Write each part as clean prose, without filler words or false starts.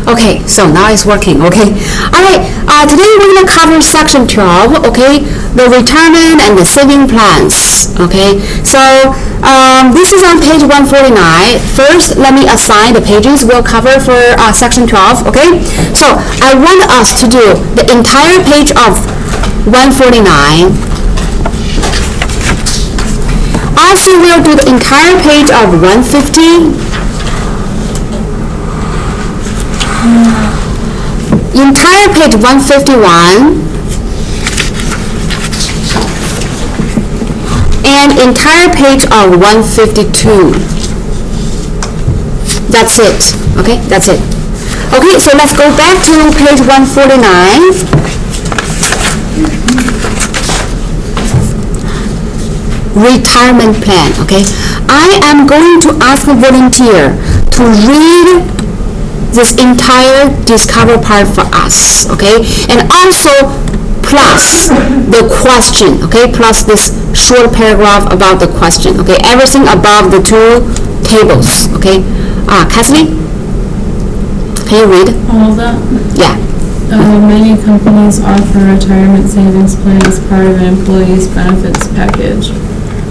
Okay, so now it's working, okay? Alright, today we're going to cover section 12, okay? The retirement and the saving plans, okay? So, this is on page 149. First, let me assign the pages we'll cover for section 12, okay? So, I want us to do the entire page of 149. Also, we'll do the entire page of 150. Entire page 151 and entire page of 152. That's it. Okay, that's it. Okay, so let's go back to page 149. Retirement plan. Okay, I am going to ask a volunteer to read this entire discover part for us, okay? And also plus the question, okay? Plus this short paragraph about the question, okay? Everything above the two tables, okay? Kathleen, can you read? All of that? Yeah. Many companies offer retirement savings plan as part of an employee's benefits package.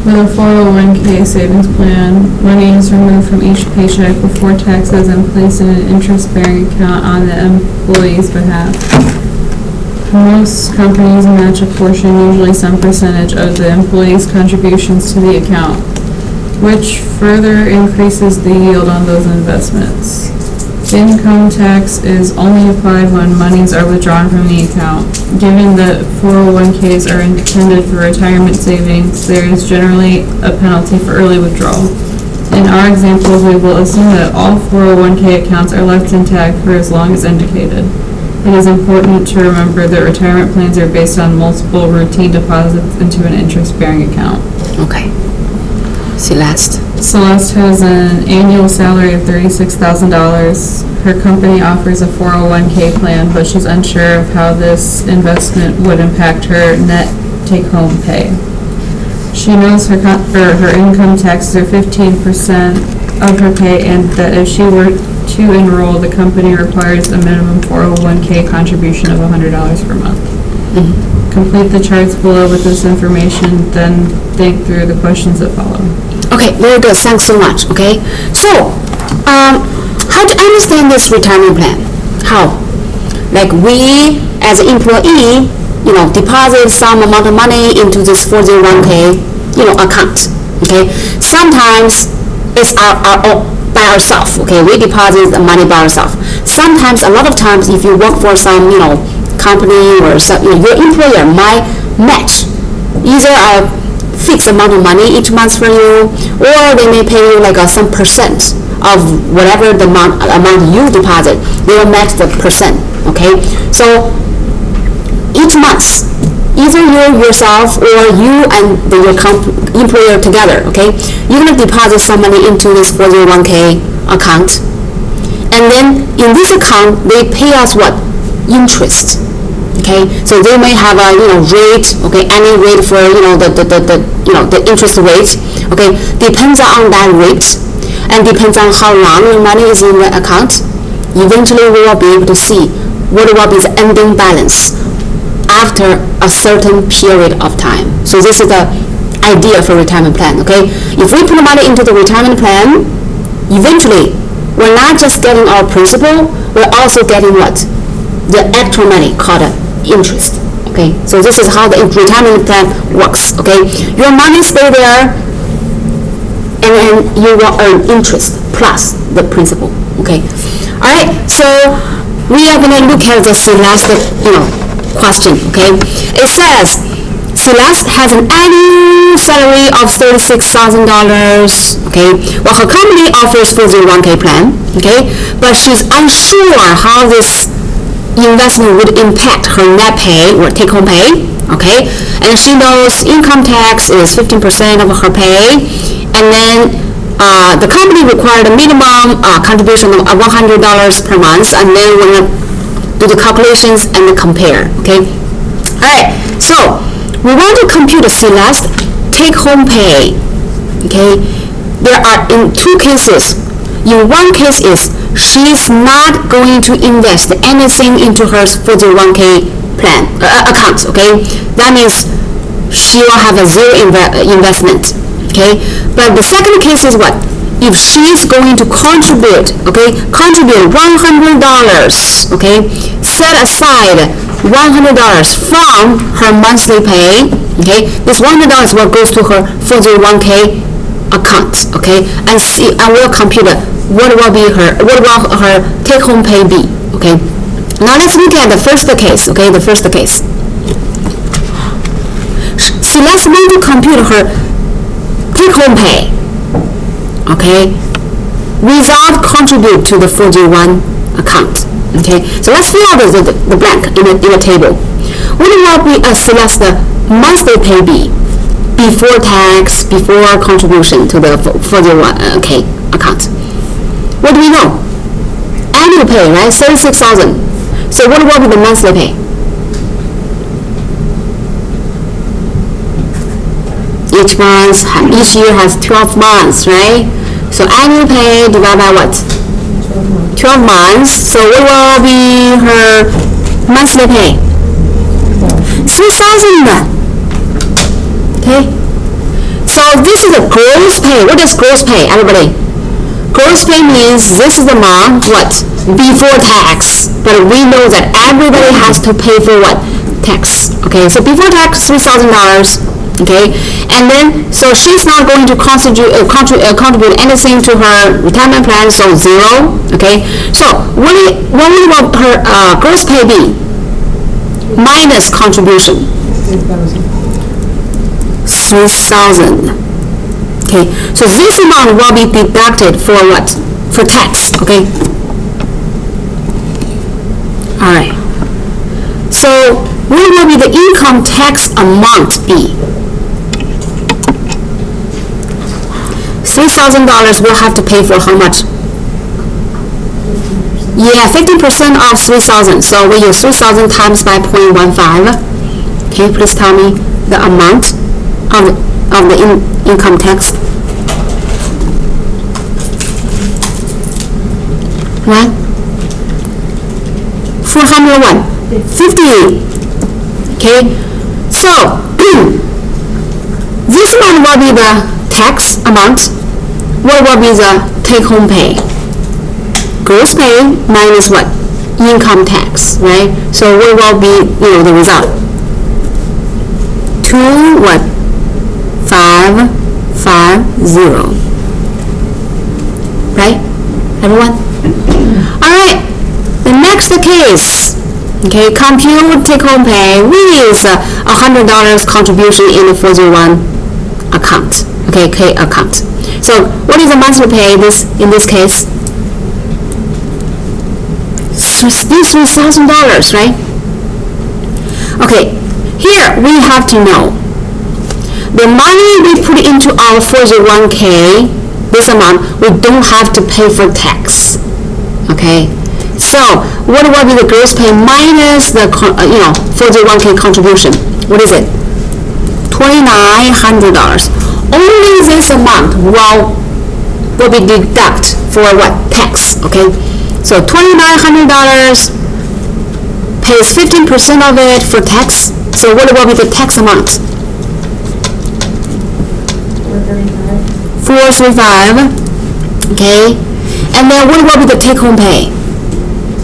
With a 401k savings plan, money is removed from each paycheck before taxes and placed in an interest-bearing account on the employee's behalf. Most companies match a portion, usually some percentage, of the employee's contributions to the account, which further increases the yield on those investments. Income tax is only applied when monies are withdrawn from the account. Given that 401ks are intended for retirement savings, there is generally a penalty for early withdrawal. In our examples, we will assume that all 401k accounts are left intact for as long as indicated. It is important to remember that retirement plans are based on multiple routine deposits into an interest-bearing account. Okay. Celeste. Celeste has an annual salary of $36,000. Her company offers a 401k plan, but she's unsure of how this investment would impact her net take-home pay. She knows her income taxes are 15% of her pay, and that if she were to enroll, the company requires a minimum 401k contribution of $100 per month. Mm-hmm. Complete the charts below with this information, then think through the questions that follow. Okay, very good. Thanks so much. Okay, so how to understand this retirement plan? How? Like we, as an employee, deposit some amount of money into this 401k, account. Okay, sometimes it's our by ourselves. Okay, we deposit the money by ourselves. Sometimes, a lot of times, if you work for some, company or some, your employer might match either a fixed amount of money each month for you, or they may pay you like some percent of whatever the amount you deposit. They will match the percent. Okay, so each month, either you yourself or you and your employer together, okay, you're going to deposit some money into this 401k account, and then in this account they pay us what? Interest. Okay, so they may have a rate, okay, any rate for the interest rate, okay, depends on that rate and depends on how long your money is in the account. Eventually we will be able to see what will be the ending balance after a certain period of time. So this is the idea for retirement plan. Okay, if we put money into the retirement plan, eventually we're not just getting our principal, we're also getting what? The actual money called interest. Okay, so this is how the retirement plan works. Okay, your money stay there, and then you will earn interest plus the principal. Okay, all right. So we are going to look at the Celeste, question. Okay, it says Celeste has an annual salary of $36,000. Okay, well, her company offers 401k plan. Okay, but she's unsure how this investment would impact her net pay or take-home pay. Okay, and she knows income tax is 15% of her pay, and then the company required a minimum contribution of $100 per month, and then we're going to do the calculations and compare. Okay, all right, so we want to compute the Celeste take-home pay. Okay, there are in two cases In one case is she's not going to invest anything into her 401k plan account, okay? That means she will have a zero investment, okay? But the second case is what? If she's going to contribute, okay, contribute $100, okay, set aside $100 from her monthly pay, okay, this $100 will go to her 401k account, okay, and we'll compute what will her take-home pay be, okay. Now let's look at the first case, okay, the first case. Let's need to compute her take-home pay, okay, without contribute to the 401 account, okay. So let's fill out the blank in the table. What will be select the monthly pay be before tax, before contribution to the 401k account? What do we know? Annual pay, right? 36,000. So what will be the monthly pay? Each year has 12 months, right? So annual pay divided by what? 12 months. So what will be her monthly pay? 3,000. Okay. So this is the gross pay. What does gross pay, everybody? Gross pay means this is the amount, what? Before tax. But we know that everybody has to pay for what? Tax. Okay, so before tax, $3,000. Okay, and then so she's not going to contribute anything to her retirement plan, so zero. Okay, so what will her gross pay be minus contribution? 3,000. Okay, so this amount will be deducted for what? For tax. Okay. All right. So what will be the income tax amount be? $3,000 will have to pay for how much? Yeah, 50% of 3,000. So we use 3,000 times by 0.15. Okay, please tell me the amount of the income tax. What? 401. 50. Okay, so this one will be the tax amount. What will be the take-home pay? Gross pay minus what? Income tax, right? So what will be, the result? 2,550. Right? Everyone? All right. The next case. Okay, compute take-home pay with $100 contribution in the 401 account. Okay, K account. So what is the monthly pay in this case? $3,000, right? Okay, here we have to know the money we put into our 401k, this amount, we don't have to pay for tax. Okay, so what will be the gross pay minus the 401k contribution? What is it? $2,900. Only this amount will be deducted for what? Tax. Okay, so $2,900 pays 15% of it for tax. So what will be the tax amount? $435. Okay, and then what will be the take-home pay?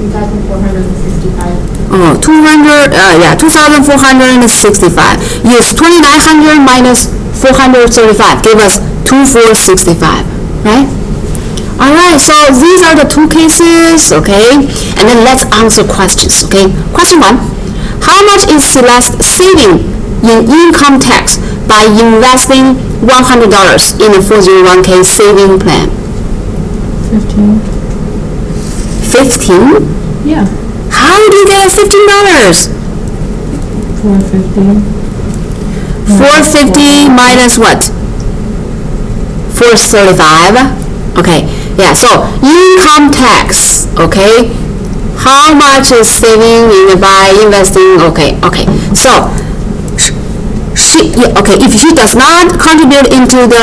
$2,465. Oh, 2,465. Use 2,900 minus 435. Give us 2,465. Right? All right. So these are the two cases. Okay, and then let's answer questions. Okay. Question 1: how much is Celeste saving in income tax by investing $100 in a 401k saving plan? 15. 15? Yeah. How do you get $15? 450. 450 minus what? 435. Okay. Yeah. So income tax. Okay. How much is saving by investing? Okay. Okay. So if she does not contribute into the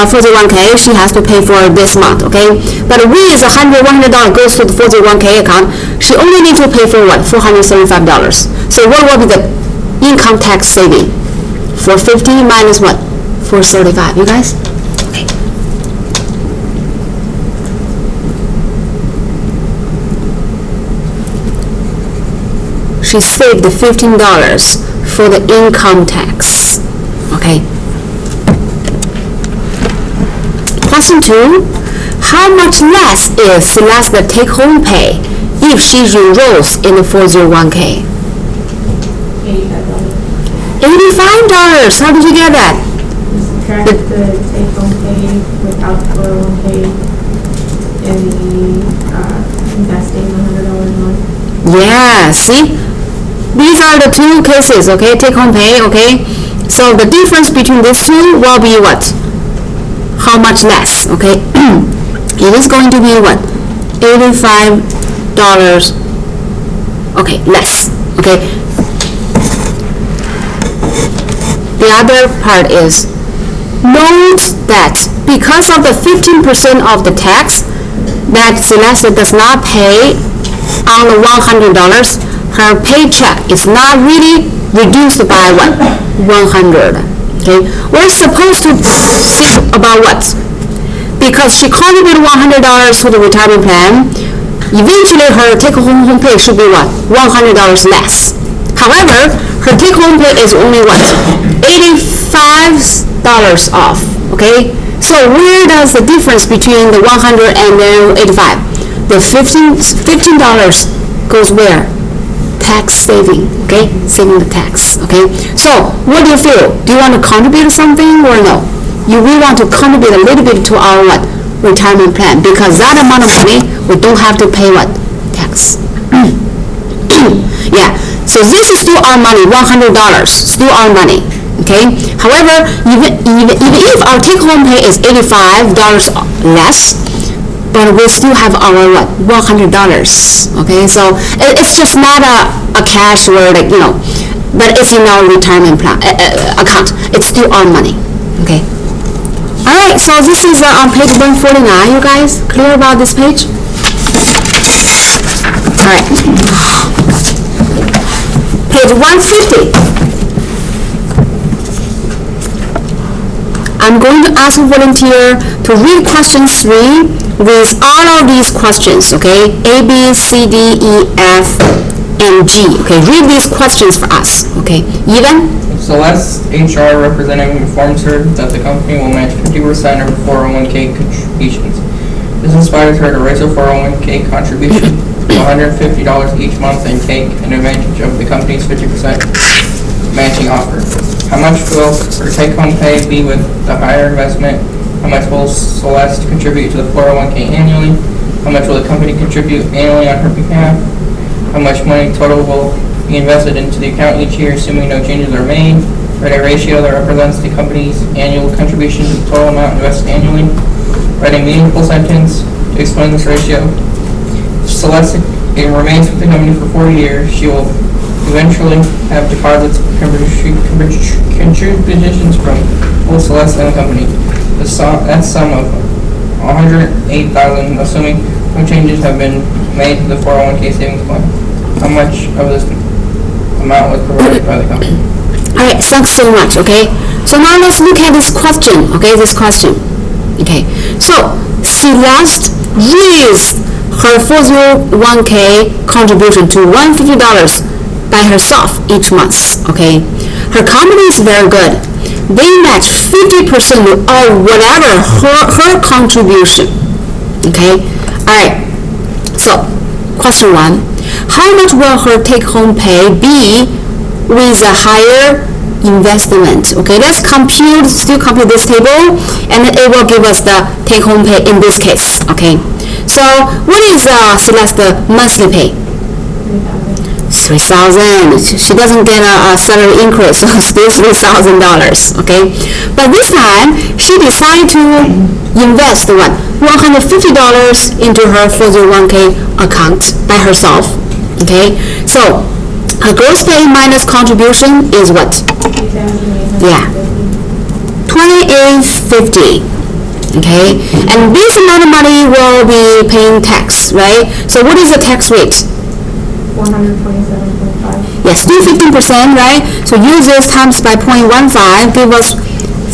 401k, she has to pay for this month, okay? But with $100 goes to the 401k account, she only needs to pay for what? $475. So what will be the income tax saving? 450 minus what? 435, you guys? Okay. She saved the $15 for the income tax. Okay. Question 2. How much less is Celeste's take-home pay if she enrolls in the 401k? $85. How did you get that? Subtract the take-home pay without the 401k and the investing $100 a month. Yeah, see? These are the two cases, okay? Take-home pay, okay? So the difference between these two will be what? How much less, okay? It is going to be what? $85, okay, less, okay? The other part is, note that because of the 15% of the tax that Celeste does not pay on the $100, her paycheck is not really reduced by what? 100. Okay, we're supposed to think about what? Because she contributed $100 to the retirement plan, eventually her take-home pay should be what? $100 less. However, her take-home pay is only what? $85 off. Okay, so where does the difference between the 100 and the 85? The $15 goes where? Tax saving, okay? Saving the tax, okay? So, what do you feel? Do you want to contribute something or no? You really want to contribute a little bit to our what? Retirement plan, because that amount of money, we don't have to pay what? Tax. Yeah, so this is still our money, $100, still our money, okay? However, even if our take-home pay is $85 less, but we still have our what? $100. Okay, so it's just not a cash or like, you know, but it's in our retirement plan account. It's still our money. Okay. All right. So this is on page 149. You guys clear about this page? All right. Page 150. I'm going to ask a volunteer to read question 3 with all of these questions, okay? A, B, C, D, E, F, and G. Okay, read these questions for us, okay? Even? Celeste HR representative informs her that the company will match 50% of her 401k contributions. This inspires her to raise her 401k contribution to $150 each month and take advantage of the company's 50% matching offer. How much will her take-home pay be with the higher investment? How much will Celeste contribute to the 401k annually? How much will the company contribute annually on her behalf? How much money total will be invested into the account each year, assuming no changes are made? Write a ratio that represents the company's annual contribution to the total amount invested annually. Write a meaningful sentence to explain this ratio. Celeste remains with the company for 4 years. She will eventually have deposits contributions from both Celeste and the company. That sum of $108,000, assuming no changes have been made to the 401k savings plan. How much of this amount was provided by the company? All right, thanks so much, okay? So now let's look at this question, okay, this question. Okay, so Celeste raised her 401k contribution to $150 by herself each month, okay? Her company is very good. They match 50% of whatever her contribution, okay? All right, so question 1, how much will her take-home pay be with a higher investment? Okay, let's still compute this table, and then it will give us the take-home pay in this case, okay? So what is Celeste's monthly pay? $3,000. She doesn't get a salary increase, so still $3,000, okay? But this time, she decided to invest what? $150 into her 401k account by herself, okay? So Her gross pay minus contribution is what? Yeah. 2850. Okay, and this amount of money will be paying tax, right? So what is the tax rate? 127.5. Yes, do 15%, right? So use this times by 0.15, give us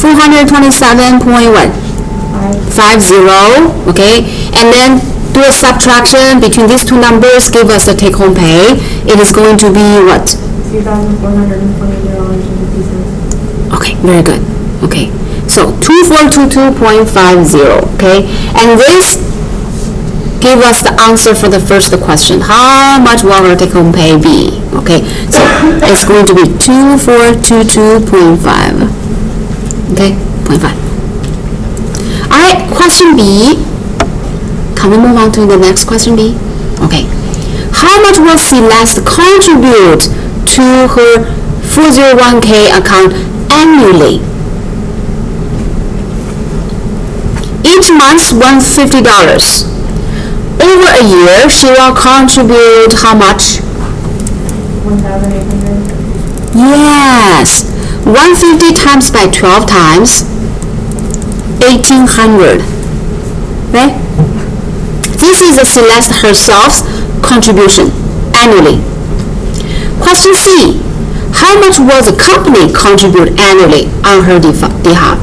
427.50, okay? And then do a subtraction between these two numbers, give us a take-home pay. It is going to be what? $2,420.50. Okay, very good. Okay, so 2422.50, okay? And this give us the answer for the first question. How much will our take-home pay be? Okay, so it's going to be 2422.5. Okay, 0.5. All right, question B. Can we move on to the next question B? Okay. How much will Celeste contribute to her 401k account annually? Each month, $150. Over a year, she will contribute how much? 1,800. Yes. 150 times by 12 times, 1,800. Right? This is the Celeste herself's contribution annually. Question C. How much will the company contribute annually on her behalf?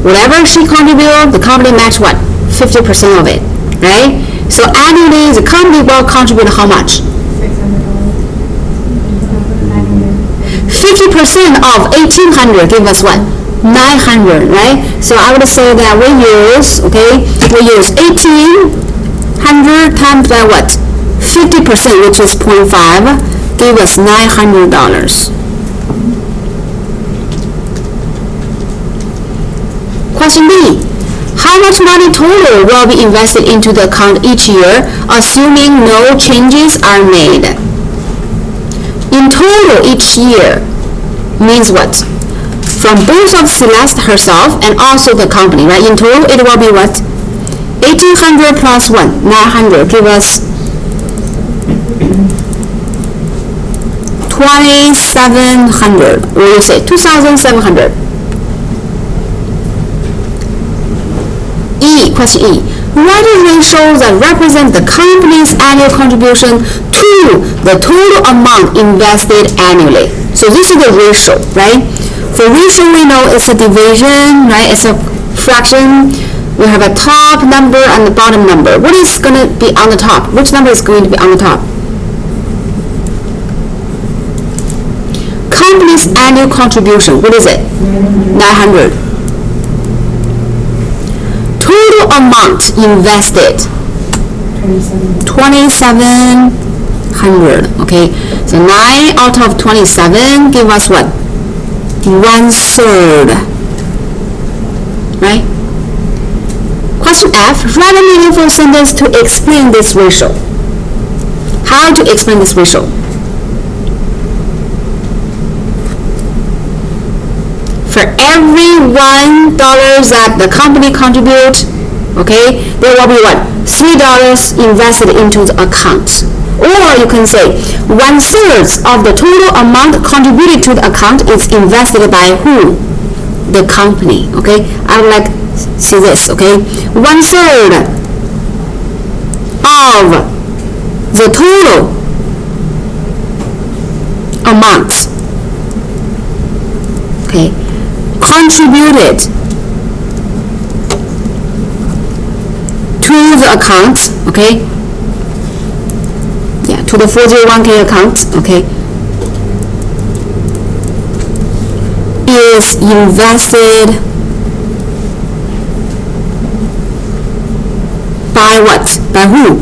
Whatever she contributes, the company match what? 50% of it, right? So annually, the company will contribute how much? $50 of 1,800 give us what? 900, right? So I would say that we use 1,800 times by what? 50%, which is 0.5, give us $900. Question B. How much money total will be invested into the account each year, assuming no changes are made? In total each year means what? From both of Celeste herself and also the company, right? In total it will be what? 1,800 plus 1, 900, give us 2,700, or you say 2,700. Question E. Write a ratio that represents the company's annual contribution to the total amount invested annually. So this is the ratio, right? For ratio, we know it's a division, right? It's a fraction. We have a top number and the bottom number. What is going to be on the top? Which number is going to be on the top? Company's annual contribution. What is it? 900. Total amount invested, 2,700. Okay, so 9 out of 27 give us what? 1/3. Right? Question F. Write a meaningful sentence to explain this ratio. How to explain this ratio? For every $1 that the company contributes, okay, there will be what? $3 invested into the account. Or you can say 1/3 of the total amount contributed to the account is invested by who? The company. Okay, I would like to see this. Okay, 1/3 of the total amount. Okay. Contributed to the account, okay? Yeah, to the 401k account, okay? Is invested by what? By who?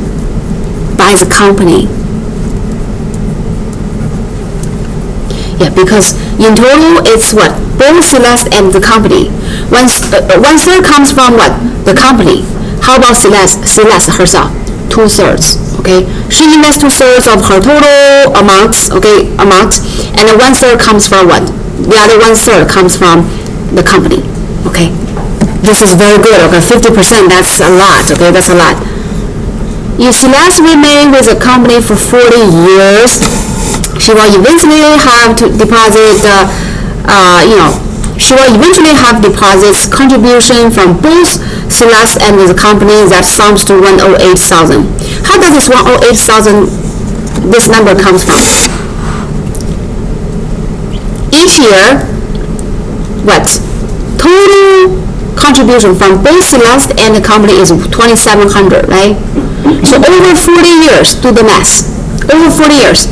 By the company. Yeah, because in total it's what? Both Celeste and the company. 1/3 comes from what? The company. How about Celeste? Celeste herself, 2/3. Okay, she invests 2/3 of her total amount. Okay, and then 1/3 comes from what? The other 1/3 comes from the company. Okay, this is very good. Okay, 50%. That's a lot. Okay, that's a lot. if Celeste remain with the company for 40 years, she will eventually have to deposit, she will eventually have deposits contribution from both Celeste and the company that sums to 108,000. How does this 108,000, this number comes from? Each year, what? Total contribution from both Celeste and the company is 2,700, right? So over 40 years, do the math. Over 40 years.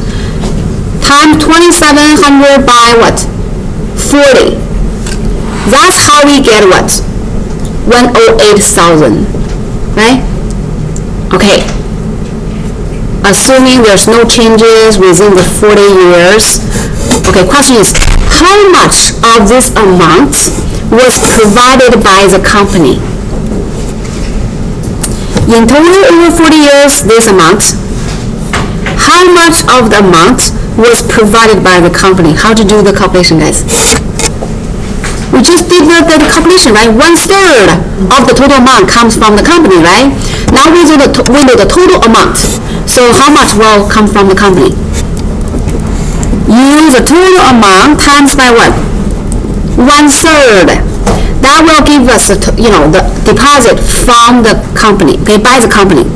Times 2,700 by what? 40. That's how we get what? 108,000, right? Okay. Assuming there's no changes within the 40 years. Okay, question is, how much of this amount was provided by the company? In total, over 40 years, this amount. How much of the amount was provided by the company? How to do the calculation, guys? We just did the calculation, right? 1/3 of the total amount comes from the company, right? Now we know the total amount. So how much will come from the company? Use the total amount times by what? 1/3. That will give us the deposit from the company, okay, by the company.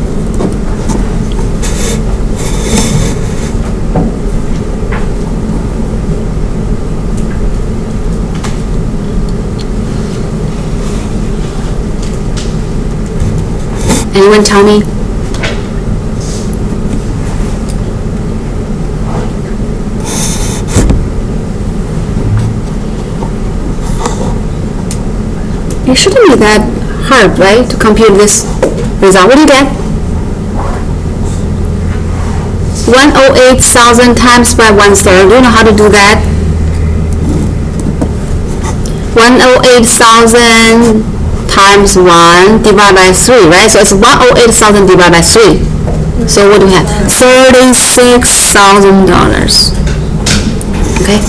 Anyone tell me? It shouldn't be that hard, right, to compute this result. What do you get? 108,000 times by 1/3. Do you know how to do that? 108,000 times 1 divided by 3, right? So it's 108,000 divided by 3. So what do we have? $36,000. Okay?